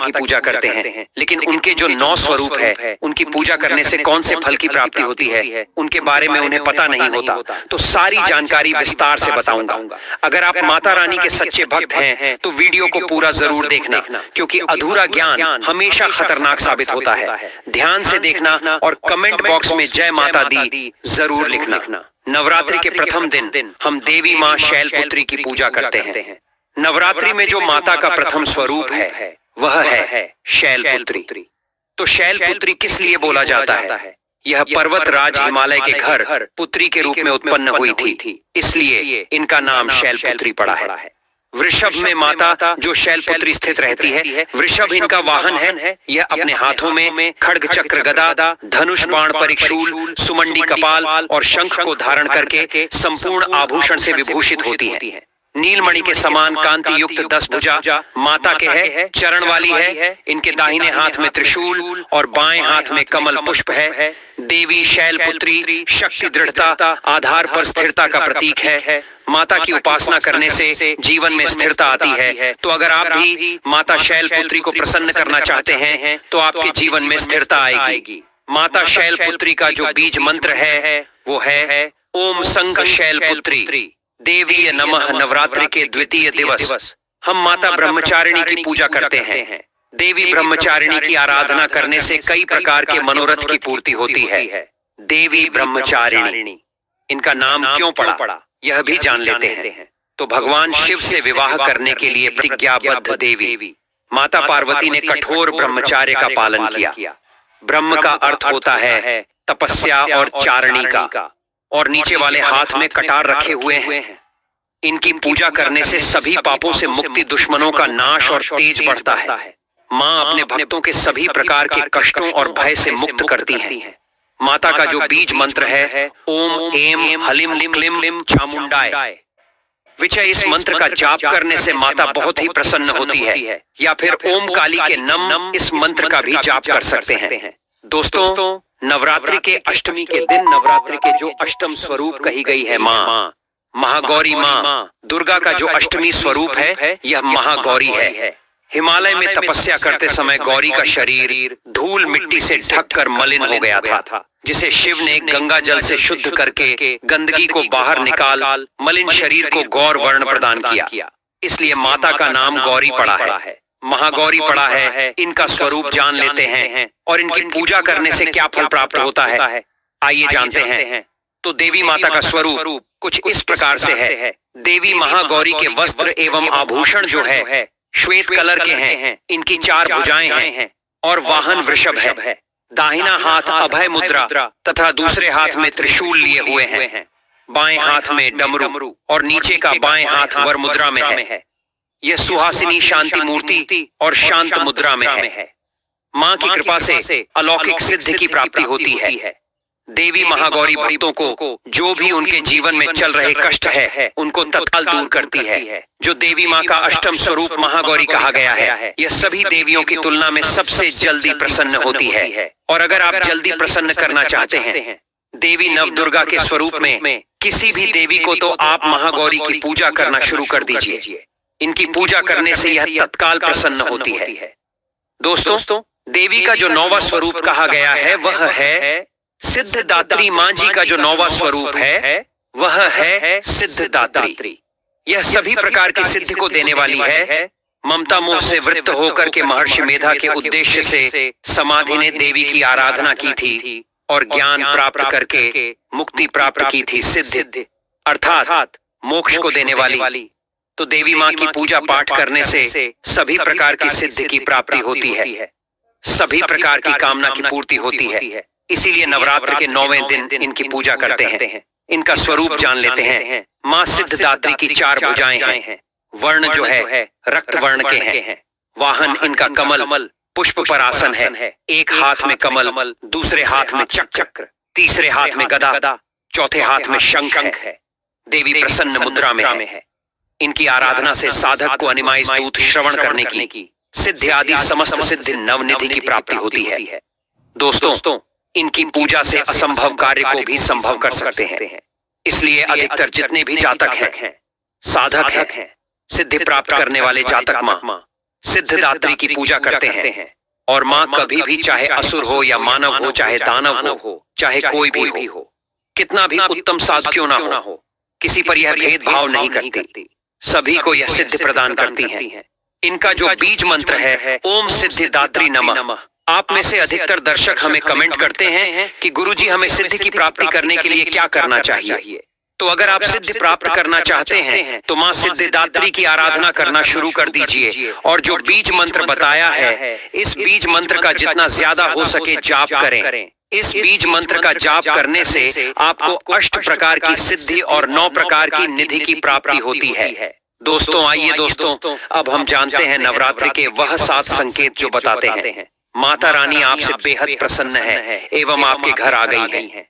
की पूजा करते हैं, लेकिन उनके जो 9 स्वरूप है उनकी पूजा करने से कौन से फल की प्राप्ति होती है उनके बारे में उन्हें पता नहीं होता। तो सारी जानकारी विस्तार से बताऊंगा। अगर आप माता रानी के सच्चे भक्त हैं तो वीडियो को पूरा जरूर देखना, क्योंकि अधूरा ज्ञान हमेशा खतरनाक साबित होता है। ध्यान से देखना और कमेंट बॉक्स में जय माता दी जरूर लिखना। नवरात्रि के प्रथम दिन हम देवी माँ शैलपुत्री की पूजा करते हैं। नवरात्रि में जो माता का प्रथम स्वरूप है वह है शैलपुत्री। तो शैलपुत्री किस लिए बोला जाता है? यह पर्वत राज हिमालय के घर पुत्री के रूप में उत्पन्न हुई थी, इसलिए इनका नाम शैलपुत्री पड़ा है। वृषभ में माता जो शैलपुत्री स्थित रहती है, वृषभ इनका वाहन है। यह अपने हाथों में खड्ग चक्र गदा, धनुष बाण परिक्षूल, सुमंडी कपाल और शंख को धारण करके संपूर्ण आभूषण से विभूषित होती है। नीलमणि के समान कांति युक्त 10 भुजा माता के है, चरण वाली है। इनके दाहिने हाथ में त्रिशूल और बाएं हाथ में कमल पुष्प है। देवी शैलपुत्री शक्ति, दृढ़ता, आधार पर स्थिरता का प्रतीक है। माता की उपासना करने से जीवन में स्थिरता आती है। तो अगर आप भी माता शैलपुत्री को प्रसन्न करना चाहते हैं तो आपके जीवन में स्थिरता आएगी। माता शैलपुत्री का जो बीज मंत्र है वो है ओम संघ शैलपुत्री देवी नमः। नवरात्रि के द्वितीय दिवस हम माता ब्रह्मचारिणी की पूजा करते हैं। देवी ब्रह्मचारिणी की आराधना करने से कई प्रकार के मनोरथ की पूर्ति होती है। देवी ब्रह्मचारिणी, इनका नाम क्यों पड़ा यह भी जान लेते हैं। तो भगवान शिव से विवाह करने के लिए प्रतिज्ञाबद्ध देवी माता पार्वती ने कठोर ब्रह्मचार्य का पालन किया। ब्रह्म का अर्थ होता है तपस्या और चारणी का, और नीचे वाले हाथ में कटार रखे हुए हैं। इनकी पूजा करने से सभी पापों से मुक्ति, दुश्मनों का नाश और तेज बढ़ता है। माँ अपने भक्तों के सभी प्रकार के कष्टों और भय से मुक्त करती हैं। माता का जो बीज मंत्र है ओम एम हलिम क्लिम चामुंडाय विचय, इस मंत्र का जाप करने से माता बहुत ही प्रसन्न होती है। या फिर ओम काली के नम इस मंत्र का भी जाप कर सकते हैं। दोस्तों, नवरात्रि के अष्टमी के दिन नवरात्रि के जो अष्टम स्वरूप कही गई है माँ, महागौरी माँ दुर्गा का जो अष्टमी स्वरूप है यह महागौरी है। हिमालय में तपस्या करते समय गौरी का शरीर धूल मिट्टी से ढककर मलिन हो गया था, जिसे शिव ने गंगा जल से शुद्ध करके गंदगी को बाहर निकाल मलिन शरीर को गौर वर्ण प्रदान किया। इसलिए माता का नाम गौरी पड़ा है, महागौरी पड़ा है। इनका स्वरूप जान लेते हैं और इनकी पूजा करने से क्या फल प्राप्त होता है, आइए जानते हैं। तो देवी माता का स्वरूप कुछ इस प्रकार से है। देवी महागौरी के वस्त्र एवं आभूषण जो है श्वेत कलर के हैं। इनकी 4 भुजाएं हैं और वाहन वृषभ है। दाहिना हाथ अभय मुद्रा तथा दूसरे हाथ में त्रिशूल लिए हुए हैं। बाएं हाथ में डमरू और नीचे का बाएं हाथ वर मुद्रा में है। यह सुहासिनी शांति मूर्ति और शांत मुद्रा में है। माँ की कृपा से अलौकिक सिद्धि की प्राप्ति होती है। देवी महागौरी भक्तों को जो भी उनके जीवन में चल रहे कष्ट है उनको तत्काल दूर करती है। जो देवी माँ का अष्टम स्वरूप महागौरी कहा गया है, यह सभी देवियों की तुलना में सबसे जल्दी प्रसन्न होती है। और अगर आप जल्दी प्रसन्न करना चाहते हैं देवी नवदुर्गा के स्वरूप में किसी भी देवी को, तो आप महागौरी की पूजा करना शुरू कर दीजिए। इनकी पूजा करने से यह तत्काल प्रसन्न होती है। दोस्तों, देवी का जो 9वां स्वरूप कहा गया है वह है सिद्धदात्री। माँ जी का जो 9वां स्वरूप है वह है सिद्धदात्री। यह सभी प्रकार की सिद्धि को देने वाली है। ममता मोह से वृत्त होकर के महर्षि मेधा के उद्देश्य से समाधि ने देवी की आराधना की थी और ज्ञान प्राप्त करके मुक्ति प्राप्त की थी। सिद्धि अर्थात मोक्ष को देने वाली। तो देवी माँ की पूजा पाठ करने से सभी प्रकार की सिद्धि की प्राप्ति होती है, सभी प्रकार की कामना की पूर्ति होती है। इसीलिए नवरात्र के 9वें दिन इनकी पूजा करते हैं। इनका स्वरूप जान लेते हैं। माँ सिद्धदात्री की 4 भुजाएं हैं। वर्ण जो है रक्त वर्ण के हैं। वाहन इनका कमल पुष्प पर आसन है। एक हाथ में कमल, दूसरे हाथ में चक्र, तीसरे हाथ में गदा, चौथे हाथ में शंख है। देवी प्रसन्न मुद्रा में है। इनकी आराधना से साधक को अनिमाइज दूत श्रवण करने की, सिद्धि आदि समस्त सिद्धि नवनिधि की प्राप्ति होती है। दोस्तों, इनकी पूजा से असंभव कार्य को भी संभव कर सकते हैं। इसलिए अधिकतर जितने भी जातक हैं, साधक हैं, सिद्धि प्राप्त करने वाले जातक माँ सिद्धिदात्री की पूजा करते हैं। और माँ कभी भी, चाहे असुर हो या मानव हो, चाहे दानव हो, चाहे कोई भी हो, कितना भी उत्तम साधु क्यों ना हो, किसी पर यह भेदभाव नहीं करती, सभी को यह सिद्धि प्रदान करती हैं। इनका जो बीज मंत्र है, ओम सिद्धिदात्री नमः। आप में से अधिकतर दर्शक हमें कमेंट करते हैं कि गुरुजी हमें सिद्धि की प्राप्ति करने के लिए क्या करना चाहिए। तो अगर आप सिद्धि प्राप्त करना चाहते हैं तो माँ सिद्धिदात्री की आराधना करना शुरू कर दीजिए। और जो बीज मंत्र बताया है, इस बीज मंत्र का जितना ज्यादा हो सके जाप करें। इस बीज मंत्र का जाप करने से आपको 8 प्रकार की सिद्धि और 9 प्रकार की निधि की प्राप्ति होती है। दोस्तों आइए दोस्तों, अब हम जानते हैं नवरात्रि के वह 7 संकेत जो बताते हैं माता रानी आपसे बेहद प्रसन्न है एवं आपके घर आ गई है।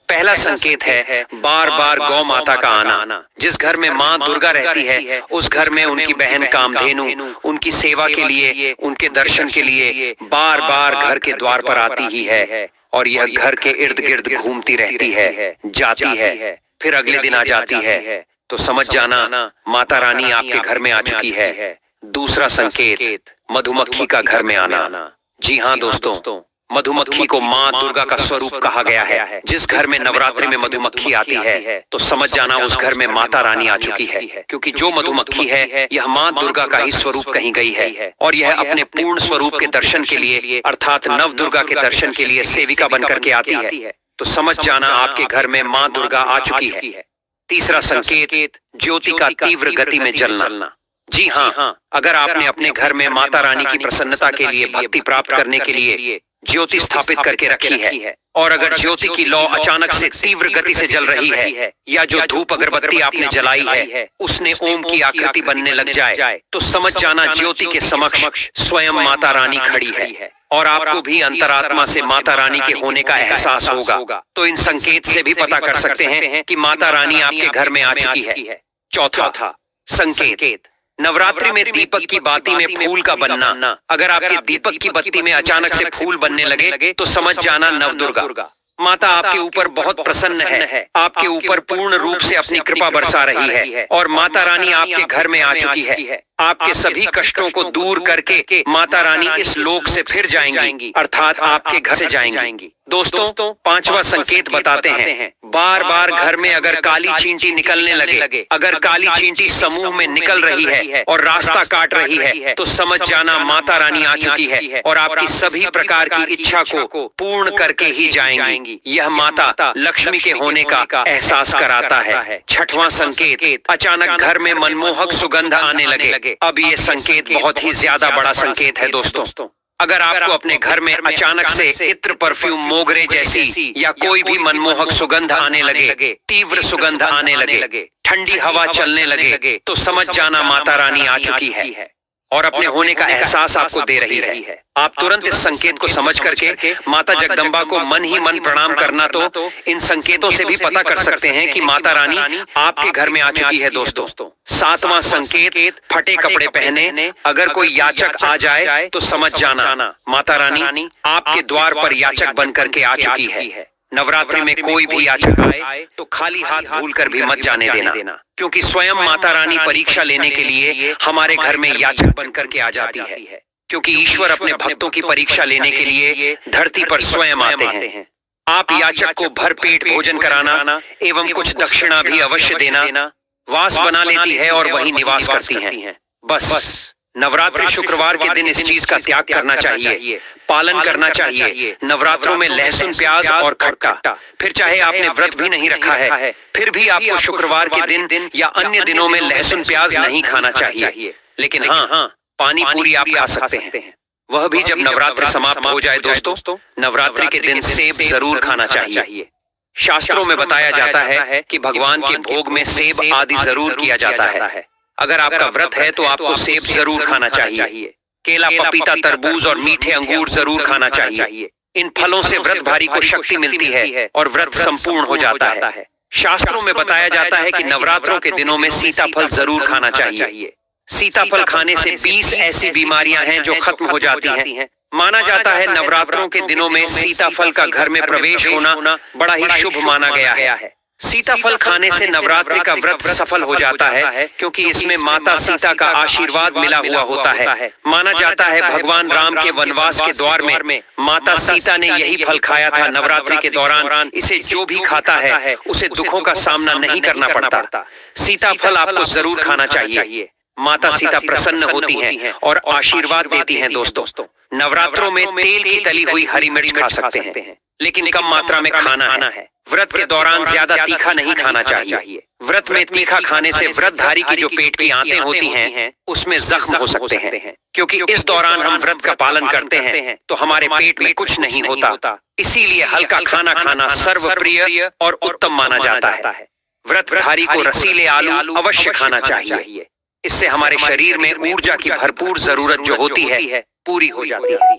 पहला संकेत है बार बार गौ माता का आना। जिस घर में माँ दुर्गा रहती है, उस घर में उनकी बहन कामधेनु उनकी सेवा के लिए, उनके दर्शन के लिए बार बार घर के द्वार पर आती ही है। और यह घर के इर्द गिर्द घूमती रहती है, जाती है, फिर अगले दिन आ जाती है। तो समझ जाना माता रानी आपके घर में आ चुकी है। दूसरा संकेत मधुमक्खी का घर में आना। जी हाँ दोस्तों, मधुमक्खी को माँ दुर्गा का स्वरूप कहा गया है। जिस घर में नवरात्रि में मधुमक्खी आती है तो समझ जाना उस घर में माता रानी आ चुकी है। क्योंकि जो मधुमक्खी है यह माँ दुर्गा का ही स्वरूप कही गई है। और यह अपने पूर्ण स्वरूप के दर्शन के लिए अर्थात नव दुर्गा के दर्शन के लिए सेविका बनकर के आती है। तो समझ जाना आपके घर में माँ दुर्गा आ चुकी है। तीसरा संकेत ज्योति का तीव्र गति में जलना। जी हाँ, अगर आपने अपने घर में माता रानी की प्रसन्नता के लिए, भक्ति प्राप्त करने के लिए ज्योति स्थापित करके रखी है और अगर ज्योति की लौ अचानक से तीव्र गति से जल रही है या जो धूप अगरबत्ती आपने जलाई है उसने ओम की आकृति बनने लग जाए, तो समझ जाना ज्योति के समक्ष स्वयं माता रानी खड़ी है और आपको भी अंतरात्मा से माता रानी के होने का एहसास होगा। तो इन संकेत से भी पता कर सकते हैं कि माता रानी आपके घर में आ चुकी है। चौथा संकेत नवरात्रि में दीपक की बाती में फूल का बनना। अगर आपके दीपक की बत्ती में अचानक से फूल बनने लगे तो समझ जाना नवदुर्गा माता आपके ऊपर बहुत प्रसन्न है, आपके ऊपर पूर्ण रूप से अपनी कृपा बरसा रही है और माता रानी आपके घर में आ चुकी है। आपके सभी कष्टों को दूर करके माता रानी इस लोक से फिर जाएंगी, अर्थात आपके घर से जाएंगी। दोस्तों पांचवा संकेत बताते हैं बार बार घर में अगर काली चींटी निकलने लगे, अगर काली चींटी समूह में निकल रही है और रास्ता काट रही है तो समझ जाना माता रानी आ चुकी है और आपकी सभी प्रकार की इच्छा को पूर्ण करके ही जाएंगी। यह माता लक्ष्मी के होने का एहसास कराता है। छठवां संकेत अचानक घर में मनमोहक सुगंध आने लगे। अब ये संकेत बहुत ही ज्यादा बड़ा संकेत है दोस्तों। अगर आपको अपने घर में अचानक से इत्र, परफ्यूम, मोगरे जैसी या कोई भी मनमोहक सुगंध आने लगे, तीव्र सुगंध आने लगे, ठंडी हवा चलने लगे, तो समझ जाना माता रानी आ चुकी है और अपने होने का एहसास आपको दे रही है। आप तुरंत इस संकेत को समझ करके माता जगदम्बा को मन ही मन प्रणाम करना। तो इन संकेतों से भी पता कर सकते हैं कि माता रानी आपके घर में आ चुकी है दोस्तों। सातवां संकेत फटे कपड़े पहने। अगर कोई याचक आ जाए तो समझ जाना माता रानी आपके द्वार पर याचक बन करके आ चुकी है। नवरात्रि में कोई भी याचक आए तो खाली हाथ भूलकर भी मत जाने देना, क्योंकि स्वयं माता रानी परीक्षा लेने के लिए हमारे घर में याचक बनकर के आ जाती है। क्योंकि ईश्वर अपने भक्तों की परीक्षा लेने के लिए धरती पर स्वयं आते हैं। आप याचक को भरपेट भोजन कराना एवं कुछ दक्षिणा भी अवश्य देना। वास बना लेती है और वहीं निवास करती हैं। बस नवरात्रि शुक्रवार के दिन इस चीज का त्याग करना चाहिए, पालन करना चाहिए। नवरात्रों में लहसुन, प्याज और खट्टा। फिर चाहे आपने व्रत भी नहीं रखा है, फिर भी आपको शुक्रवार के दिन या अन्य दिनों में लहसुन प्याज नहीं खाना चाहिए। लेकिन हाँ, पानी पूरी आप खा सकते हैं, वह भी जब नवरात्रि समाप्त हो जाए। दोस्तों, नवरात्रि के दिन सेब जरूर खाना चाहिए। शास्त्रों में बताया जाता है कि भगवान के भोग में सेब आदि जरूर किया जाता है। अगर आपका व्रत है तो आपको सेब जरूर खाना चाहिए। केला, पपीता, तरबूज और मीठे अंगूर जरूर खाना चाहिए। इन फलों से व्रतधारी को शक्ति मिलती है और व्रत संपूर्ण हो जाता है। शास्त्रों में बताया जाता है कि नवरात्रों के दिनों में सीताफल जरूर खाना चाहिए। सीताफल खाने से 20 ऐसी बीमारियां हैं जो खत्म हो जाती हैं। माना जाता है नवरात्रों के दिनों में सीताफल का घर में प्रवेश होना बड़ा ही शुभ माना गया है। सीताफल खाने से नवरात्रि का व्रत सफल हो जाता है, क्योंकि इसमें माता सीता का आशीर्वाद मिला हुआ होता है। माना जाता है भगवान राम के वनवास के द्वार में माता सीता ने यही फल खाया था। नवरात्रि के दौरान इसे जो भी खाता है उसे दुखों का सामना नहीं करना पड़ता। सीताफल आपको जरूर खाना चाहिए। माता सीता प्रसन्न होती हैं और आशीर्वाद देती हैं। दोस्तों, नवरात्रों में तेल की तली हुई हरी मिर्च खा सकते हैं, लेकिन कम मात्रा में खाना है। व्रत के दौरान ज्यादा तीखा नहीं खाना चाहिए। व्रत में तीखा खाने से व्रतधारी की जो पेट की आंतें होती हैं उसमें जख्म हो सकते हैं, क्योंकि इस दौरान हम व्रत का पालन करते हैं तो हमारे पेट में कुछ नहीं होता। इसीलिए हल्का खाना खाना सर्वप्रिय और उत्तम माना जाता है। व्रतधारी को रसीले आलू अवश्य खाना चाहिए। इससे हमारे शरीर में ऊर्जा की भरपूर जरूरत जो होती है पूरी हो जाती है।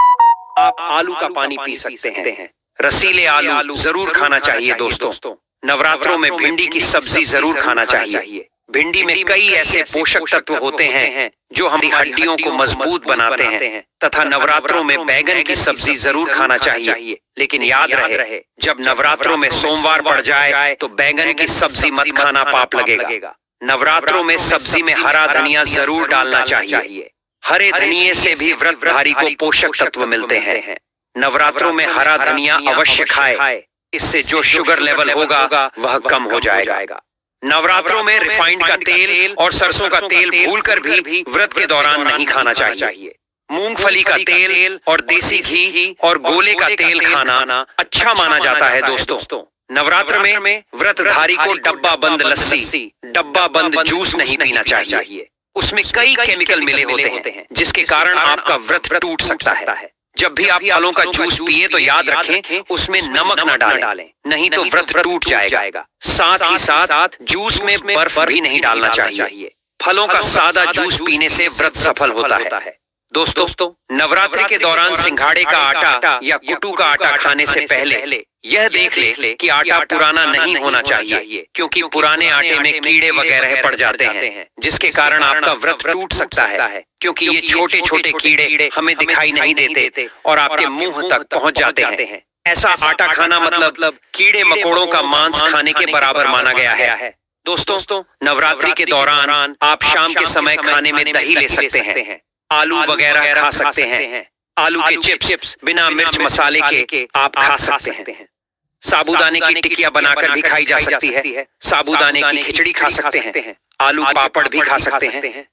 आप आलू का पानी पी सकते हैं। रसीले आलू जरूर खाना चाहिए। दोस्तों, नवरात्रों में भिंडी की सब्जी जरूर खाना चाहिए। भिंडी में कई ऐसे पोषक तत्व होते हैं जो हमारी हड्डियों को मजबूत बनाते हैं, तथा नवरात्रों में बैगन की सब्जी जरूर खाना चाहिए। लेकिन याद रहे, जब नवरात्रों में सोमवार पड़ जाए तो बैगन की सब्जी मत खाना, पाप लगेगा। नवरात्रों में सब्जी में हरा धनिया जरूर डालना चाहिए। हरे धनिये से भी व्रतधारी को पोषक तत्व मिलते हैं। नवरात्रों में हरा धनिया अवश्य खाए, इससे जो शुगर लेवल होगा वह कम हो जाएगा। नवरात्रों में रिफाइंड का तेल और सरसों का तेल भूलकर भी व्रत के दौरान नहीं खाना चाहिए। मूंगफली का तेल और देसी घी और गोले का तेल खाना अच्छा माना जाता है। दोस्तों, नवरात्र में व्रतधारी को डब्बा बंद लस्सी, डब्बा बंद जूस नहीं पीना चाहिए। उसमें कई केमिकल मिले होते हैं जिसके कारण आपका व्रत टूट सकता है। जब भी आप फलों का जूस पिए तो याद रखें उसमें नमक न डालें, नहीं तो व्रत टूट जाएगा। साथ ही साथ जूस में बर्फ भी नहीं डालना चाहिए। फलों का सादा जूस पीने से व्रत सफल होता है। दोस्तों, नवरात्रि के दौरान सिंघाड़े का आटा या कुटू का आटा खाने से पहले यह देख ले कि आटा पुराना नहीं होना चाहिए, क्योंकि पुराने आटे में कीड़े वगैरह पड़ जाते हैं, जिसके कारण आपका व्रत टूट सकता है। क्योंकि ये छोटे छोटे कीड़े हमें दिखाई नहीं देते और आपके मुंह तक पहुंच जाते हैं। ऐसा आटा खाना मतलब कीड़े मकोड़ों का मांस खाने के बराबर माना गया है। दोस्तों, नवरात्रि के दौरान आप शाम के समय खाने में दही ले सकते हैं, आलू वगैरह खा सकते हैं। आलू के चिप्स बिना मिर्च मसाले के आप खा सकते हैं। साबूदाने की टिकिया बनाकर भी खाई जा सकती है। साबूदाने की खिचड़ी खा सकते हैं। आलू पापड़ भी खा सकते हैं।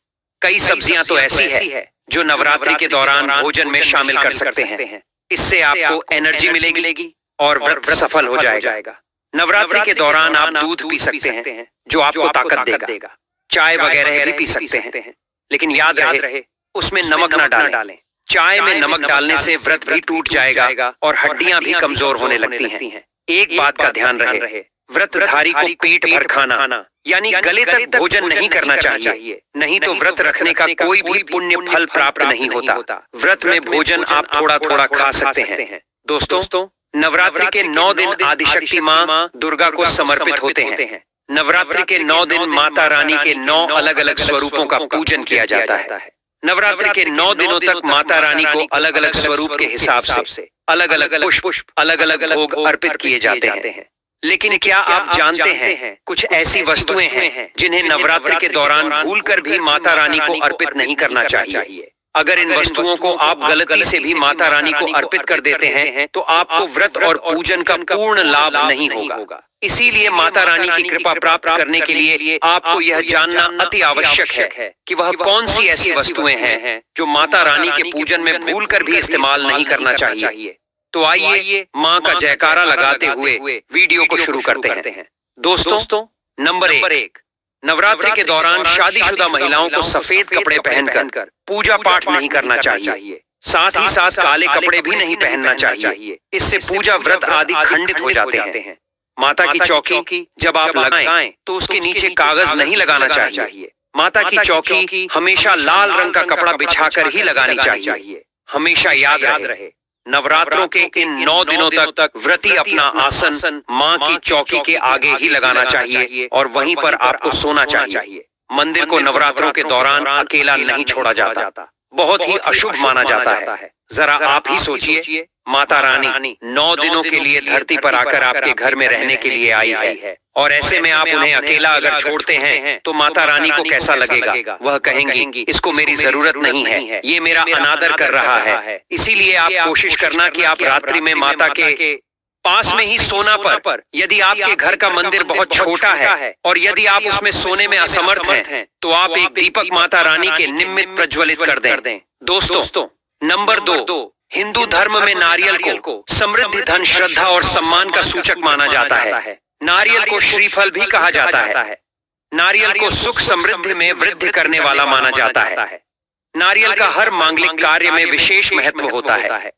कई सब्जियां तो ऐसी है जो नवरात्रि के दौरान भोजन में शामिल कर सकते हैं। इससे आपको एनर्जी मिलेगी और व्रत सफल हो जाएगा। नवरात्रि के दौरान आप दूध पी सकते हैं जो आपको ताकत देगा। चाय वगैरह भी पी सकते हैं, लेकिन याद रहे उसमें नमक ना डालें। चाय में नमक डालने से व्रत भी टूट जाएगा और हड्डियां भी कमजोर होने लगती हैं। एक बात का ध्यान रहे, व्रतधारी को पेट भर खाना यानी गले तक भोजन नहीं करना चाहिए, नहीं तो व्रत रखने का कोई भी पुण्य फल प्राप्त नहीं होता। व्रत में भोजन आप थोड़ा थोड़ा खा सकते हैं। दोस्तों, नवरात्रि के 9 दिन आदिशक्ति माँ दुर्गा को समर्पित होते हैं। नवरात्रि के 9 दिन माता रानी के 9 अलग अलग स्वरूपों का पूजन किया जाता है। नवरात्रि के 9 दिनों तक माता रानी को अलग अलग स्वरूप के हिसाब से अलग अलग पुष्प अलग अलग भोग अर्पित किए जाते हैं। लेकिन क्या आप जानते हैं कुछ ऐसी वस्तुएं हैं जिन्हें नवरात्रि के दौरान भूलकर भी माता रानी को अर्पित नहीं करना चाहिए। अगर इन वस्तुओं को आप गलती से भी माता रानी को अर्पित कर देते हैं तो आपको व्रत और पूजन का पूर्ण लाभ नहीं होगा। इसीलिए माता रानी की कृपा प्राप्त करने के लिए आपको यह जानना अति आवश्यक है कि वह कौन सी ऐसी वस्तुएं हैं जो माता रानी के पूजन में भूलकर भी इस्तेमाल नहीं करना चाहिए। तो आइए माँ का जयकारा लगाते हुए वीडियो को शुरू करते हैं। दोस्तों, नंबर 1, नवरात्रि के दौरान शादीशुदा महिलाओं को सफेद कपड़े पहनकर पूजा पाठ नहीं करना चाहिए। साथ ही साथ काले कपड़े भी नहीं पहनना चाहिए। इससे पूजा व्रत आदि खंडित हो जाते हैं। माता की चौकी जब आप लगाएं तो उसके नीचे कागज नहीं लगाना चाहिए। माता की चौकी हमेशा लाल रंग का कपड़ा बिछाकर ही लगानी चाहिए। हमेशा याद रहे, नवरात्रों के इन 9 दिनों तक व्रती अपना आसन माँ की चौकी के आगे ही लगाना चाहिए और वहीं पर आपको सोना चाहिए। मंदिर को नवरात्रों के दौरान अकेला नहीं छोड़ा जाता, बहुत ही अशुभ माना जाता है। जरा आप ही सोचिए, माता रानी 9 दिनों के लिए धरती पर आकर आपके घर में रहने के लिए आई है और ऐसे में आप उन्हें अकेला अगर छोड़ते हैं तो माता रानी को कैसा लगेगा? वह कहेंगी इसको मेरी जरूरत नहीं है, ये मेरा अनादर कर रहा है। इसीलिए आप कोशिश करना कि आप रात्रि में माता के पास में ही सोना पर, यदि आपके घर का मंदिर बहुत छोटा है और यदि आप उसमें सोने में असमर्थ हैं तो आप एक दीपक माता रानी के निमित्त प्रज्वलित कर दें। दोस्तों, नंबर 2, हिंदू धर्म में नारियल को समृद्धि, धन, श्रद्धा और सम्मान का सूचक माना जाता है। नारियल को श्रीफल भी कहा जाता है। नारियल को सुख समृद्धि में वृद्धि करने वाला माना जाता है। नारियल का हर मांगलिक कार्य में विशेष महत्व होता है।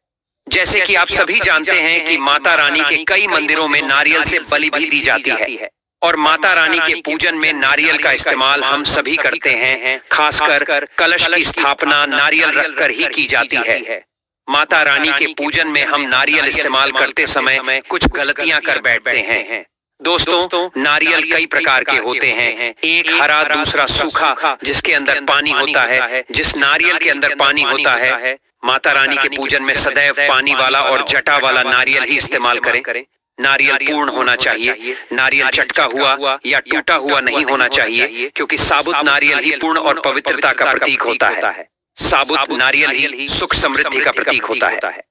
जैसे कि आप सभी जानते हैं कि माता रानी के कई मंदिरों में नारियल से बलि भी दी जाती है और माता रानी के पूजन में नारियल का इस्तेमाल हम सभी करते हैं। खासकर कलश की स्थापना नारियल रखकर ही की जाती है। माता रानी के पूजन में हम नारियल इस्तेमाल करते समय कुछ गलतियां कर बैठते हैं। दोस्तों, नारियल कई प्रकार के होते हैं। एक हरा, दूसरा सूखा, जिसके अंदर पानी होता है। जिस नारियल के अंदर पानी होता है, माता रानी के पूजन में सदैव पानी वाला और जटा वाला नारियल ही इस्तेमाल करें। नारियल पूर्ण होना चाहिए। नारियल चटका हुआ या टूटा हुआ नहीं होना चाहिए, क्योंकि साबुत नारियल ही पूर्ण और पवित्रता का प्रतीक होता है। साबुत नारियल ही सुख समृद्धि का प्रतीक होता है।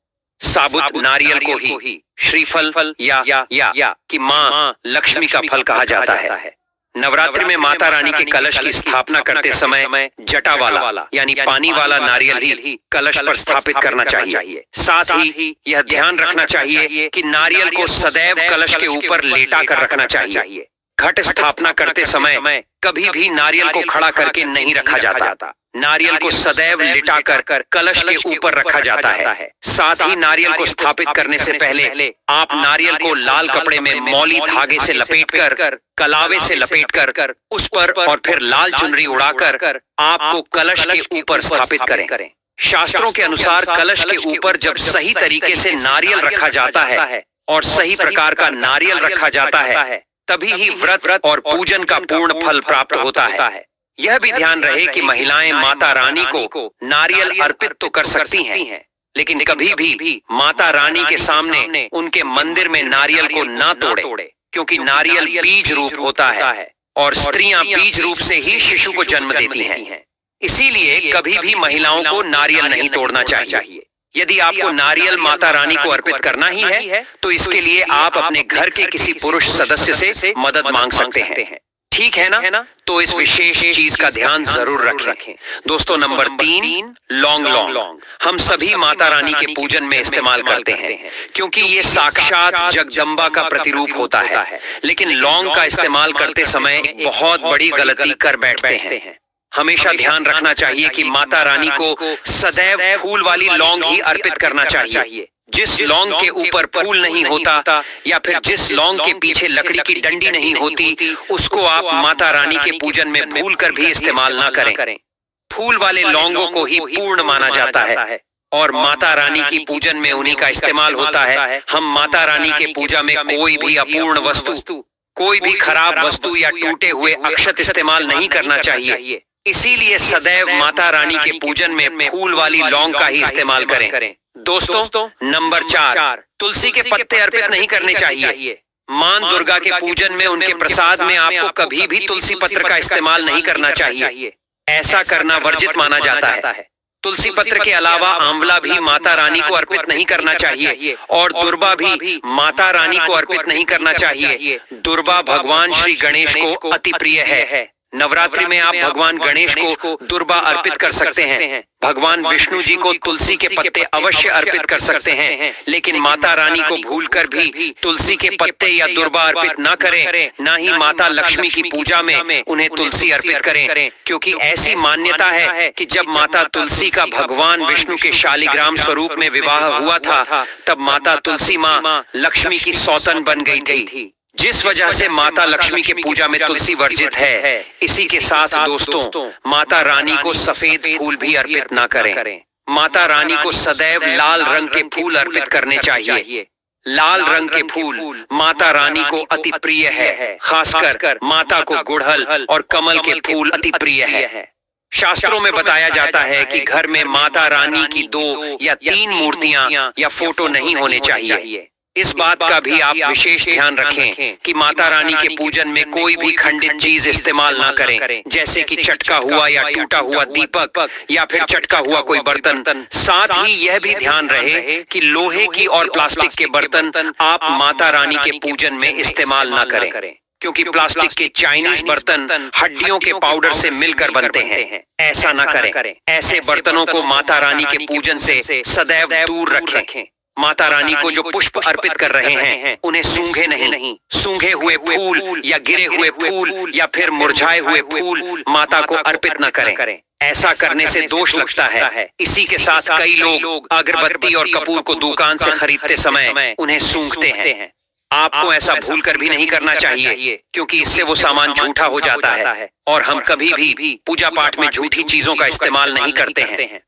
साबुत नारियल को ही श्रीफल या कि माँ लक्ष्मी का फल कहा जाता है। नवरात्रि में माता रानी के कलश की स्थापना करते समय जटा वाला यानी पानी वाला नारियल ही कलश पर स्थापित करना चाहिए। साथ ही यह ध्यान रखना चाहिए कि नारियल को सदैव कलश के ऊपर लेटा कर रखना चाहिए। घट स्थापना करते समय कभी भी नारियल को खड़ा करके नहीं रखा जाता। नारियल को सदैव लिटाकर कलश के ऊपर रखा जाता है। साथ ही नारियल को स्थापित करने से पहले आप नारियल को लाल कपड़े में मौली धागे से लपेटकर, कलावे से लपेटकर उस पर और फिर लाल चुनरी उड़ाकर आपको कलश के ऊपर स्थापित करें। शास्त्रों के अनुसार कलश के ऊपर जब सही तरीके से नारियल रखा जाता है और सही प्रकार का नारियल रखा जाता है, तभी ही व्रत और पूजन का पूर्ण फल प्राप्त होता है। यह भी ध्यान रहे कि महिलाएं माता रानी को नारियल अर्पित तो कर सकती हैं, लेकिन कभी भी माता रानी के सामने उनके मंदिर में नारियल को ना तोड़े, क्योंकि नारियल बीज रूप होता है और स्त्रियां बीज रूप से ही शिशु को जन्म देती हैं। इसीलिए कभी भी महिलाओं को नारियल नहीं तोड़ना चाहिए। यदि आपको नारियल माता रानी को अर्पित करना ही है तो इसके लिए आप अपने घर के किसी पुरुष सदस्य से मदद मांग सकते हैं। ठीक है ना? तो इस विशेष चीज का ध्यान जरूर रखें। दोस्तों, नंबर 3, लौंग। हम सभी माता रानी के पूजन में इस्तेमाल करते हैं, क्योंकि ये साक्षात जगदम्बा का प्रतिरूप होता है। लेकिन लौंग का इस्तेमाल करते समय बहुत बड़ी गलती कर बैठते हैं। हमेशा ध्यान रखना चाहिए कि माता रानी को सदैव फूल वाली लौंग ही अर्पित करना चाहिए। जिस लौंग के ऊपर फूल नहीं होता या फिर जिस लौंग के पीछे लकड़ी की डंडी नहीं होती, उसको आप माता रानी के पूजन में भूल कर भी इस्तेमाल ना करें। फूल वाले लौंगों को ही पूर्ण माना जाता है और माता रानी की पूजन में उन्हीं का इस्तेमाल होता है। हम माता रानी के पूजा में कोई भी अपूर्ण वस्तु, कोई भी खराब वस्तु या टूटे हुए अक्षत इस्तेमाल नहीं करना चाहिए। इसीलिए सदैव माता रानी के पूजन में फूल वाली लौंग का ही इस्तेमाल करें। दोस्तों, नंबर 4, तुलसी के पत्ते अर्पित नहीं करने चाहिए। मां दुर्गा के पूजन में उनके प्रसाद में आपको कभी भी तुलसी पत्र का इस्तेमाल नहीं करना चाहिए। ऐसा करना वर्जित माना जाता है। तुलसी पत्र के अलावा आंवला भी माता रानी को अर्पित नहीं करना चाहिए और दुर्बा भी माता रानी को अर्पित नहीं करना चाहिए। दुर्बा भगवान श्री गणेश को अति प्रिय है। नवरात्रि में आप भगवान गणेश को दुर्बा अर्पित कर सकते हैं। भगवान विष्णु जी को तुलसी के पत्ते अवश्य अर्पित कर सकते हैं, लेकिन माता रानी को भूलकर भी तुलसी के पत्ते या दुर्बा अर्पित न करें। न ही माता लक्ष्मी की पूजा में उन्हें तुलसी अर्पित करें, क्योंकि ऐसी मान्यता है कि जब माता तुलसी का भगवान विष्णु के शालिग्राम स्वरूप में विवाह हुआ था, तब माता तुलसी माँ लक्ष्मी की सौतन बन गई थी, जिस वजह से माता लक्ष्मी के पूजा में तुलसी वर्जित है। इसी के साथ दोस्तों, माता रानी को सफेद फूल भी अर्पित ना करें। माता रानी को सदैव लाल रंग के फूल अर्पित करने चाहिए। लाल रंग के फूल माता रानी को अति प्रिय है। खासकर माता को गुड़हल और कमल के फूल अति प्रिय है। शास्त्रों में बताया जाता है कि घर में माता रानी की 2 या 3 मूर्तियां या फोटो नहीं होने चाहिए। इस बात का भी आप विशेष ध्यान रखें कि माता रानी के पूजन में कोई भी खंडित चीज इस्तेमाल ना करें, जैसे कि चटका हुआ या टूटा हुआ दीपक या फिर चटका हुआ कोई बर्तन। साथ ही यह भी ध्यान रहे कि लोहे की और प्लास्टिक के बर्तन आप माता रानी के पूजन में इस्तेमाल ना करें, क्योंकि प्लास्टिक के चाइनीज बर्तन हड्डियों के पाउडर से मिलकर बनते हैं। ऐसा ना करें। ऐसे बर्तनों को माता रानी के पूजन से सदैव दूर रखें। माता रानी को जो पुष्प अर्पित कर रहे हैं, उन्हें सूंघे नहीं। सूंघे हुए फूल या गिरे हुए फूल या फिर मुरझाए हुए फूल माता को अर्पित न करें। ऐसा करने से दोष लगता है। इसी के साथ कई लोग अगरबत्ती और कपूर को दुकान से खरीदते समय उन्हें सूंघते हैं। आपको ऐसा भूलकर भी नहीं करना चाहिए, क्योंकि इससे वो सामान झूठा हो जाता है और हम कभी भी पूजा पाठ में झूठी चीजों का इस्तेमाल नहीं करते हैं।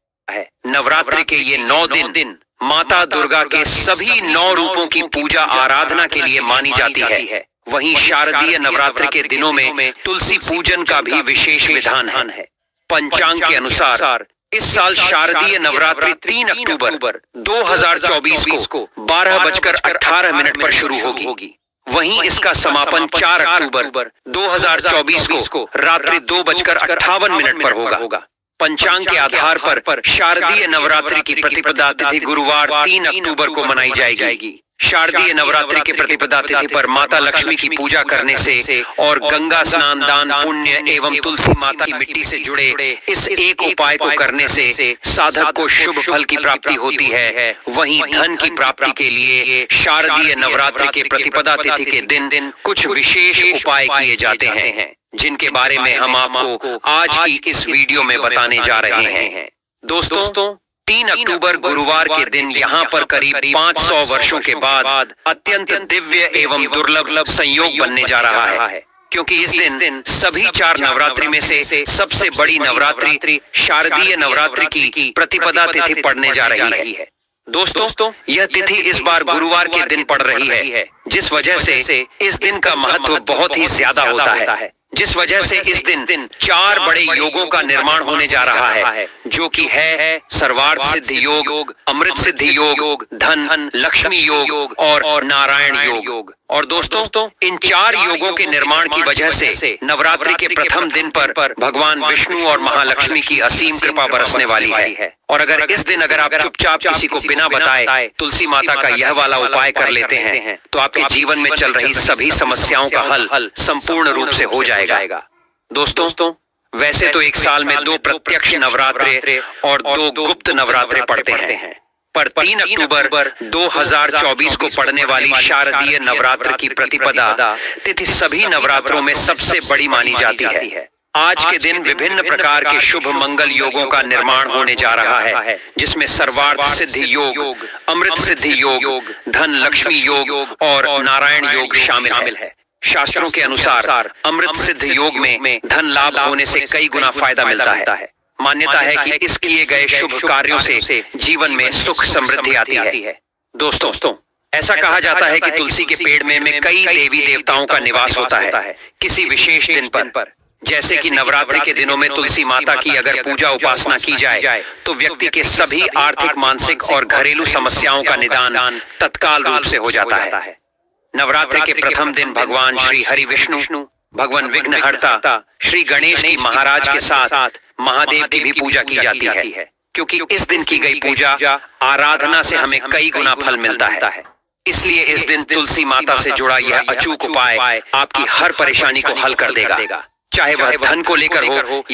नवरात्रि के ये 9 दिन माता दुर्गा के सभी 9 रूपों की पूजा आराधना के लिए मानी जाती है। वहीं शारदीय नवरात्रि के दिनों में तुलसी पूजन का भी विशेष विधान है। पंचांग के अनुसार इस साल शारदीय नवरात्रि 3 अक्टूबर 2024 को 12:18 पर शुरू होगी। वहीं इसका समापन 4 अक्टूबर 2024 को रात्रि 2:58 पर होगा। पंचांग के आधार पर शारदीय नवरात्रि की प्रतिपदा तिथि गुरुवार 3 अक्टूबर को मनाई जाएगी। शारदीय नवरात्रि के प्रतिपदा तिथि पर माता लक्ष्मी की पूजा करने से और गंगा स्नान, दान, पुण्य एवं तुलसी माता की मिट्टी से जुड़े इस एक उपाय को करने से साधक को शुभ फल की प्राप्ति होती है। वहीं धन की प्राप्ति के लिए शारदीय नवरात्रि के प्रतिपदा तिथि के दिन कुछ विशेष उपाय किए जाते हैं, जिनके बारे में हम आपको आज की इस वीडियो में बताने जा रहे हैं। दोस्तों, 3 अक्टूबर गुरुवार के दिन यहाँ पर करीब 500 वर्षों के बाद अत्यंत दिव्य एवं दुर्लभ संयोग बनने जा रहा है, क्योंकि इस दिन सभी 4 नवरात्रि में से सबसे बड़ी नवरात्रि शारदीय नवरात्रि की प्रतिपदा तिथि पड़ने जा रही है। दोस्तों, यह तिथि इस बार गुरुवार के दिन पड़ रही है, जिस वजह से इस दिन का महत्व बहुत ही ज्यादा होता है। जिस वजह से इस दिन 4 बड़े योगों का निर्माण होने जा रहा है, जो कि है सर्वार्थ सिद्धि योग, अमृत सिद्धि योग, धन लक्ष्मी योग और नारायण योग। और दोस्तों, इन 4 योगों के निर्माण की वजह से नवरात्रि के प्रथम दिन पर भगवान विष्णु और महालक्ष्मी की असीम कृपा बरसने वाली है। और अगर इस दिन आप चुपचाप किसी को बिना बताए तुलसी माता का यह वाला उपाय कर लेते हैं, तो आपके जीवन में चल रही सभी समस्याओं का हल संपूर्ण रूप से हो जाएगा। दोस्तों, वैसे तो एक साल में 2 प्रत्यक्ष नवरात्रे और 2 गुप्त नवरात्रे पड़ते हैं, पर 3 अक्टूबर 2024 को पड़ने वाली शारदीय नवरात्र की प्रतिपदा तिथि सभी नवरात्रों में सबसे बड़ी मानी जाती है। आज के दिन विभिन्न प्रकार के शुभ मंगल योगों का निर्माण होने जा रहा है, जिसमें सर्वार्थ सिद्धि योग, अमृत सिद्धि योग, धन लक्ष्मी योग और नारायण योग शामिल है। शास्त्रों के अनुसार अमृत सिद्धि योग में धन लाभ होने से कई गुना फायदा मिलता है। मान्यता है कि इस किए गए शुभ कार्यों से जीवन में सुख समृद्धि आती है। दोस्तों, ऐसा कहा जाता है कि तुलसी के पेड़ में कई देवी देवताओं का निवास होता है किसी विशेष दिन पर। जैसे कि नवरात्रि के दिनों में तुलसी माता की अगर पूजा उपासना की जाए, तो व्यक्ति के सभी आर्थिक, मानसिक और घरेलू समस्याओं का निदान तत्काल रूप से हो जाता है। नवरात्रि के प्रथम दिन भगवान श्री हरि विष्णु, भगवान विघ्नहर्ता श्री गणेश की महाराज के साथ महादेव की भी पूजा की जाती है। क्योंकि इस दिन की गई पूजा आराधना से हमें कई गुना फल मिलता है। इसलिए इस दिन तुलसी माता से जुड़ा यह अचूक उपाय आपकी हर परेशानी को हल कर देगा, चाहे वह धन को लेकर हो या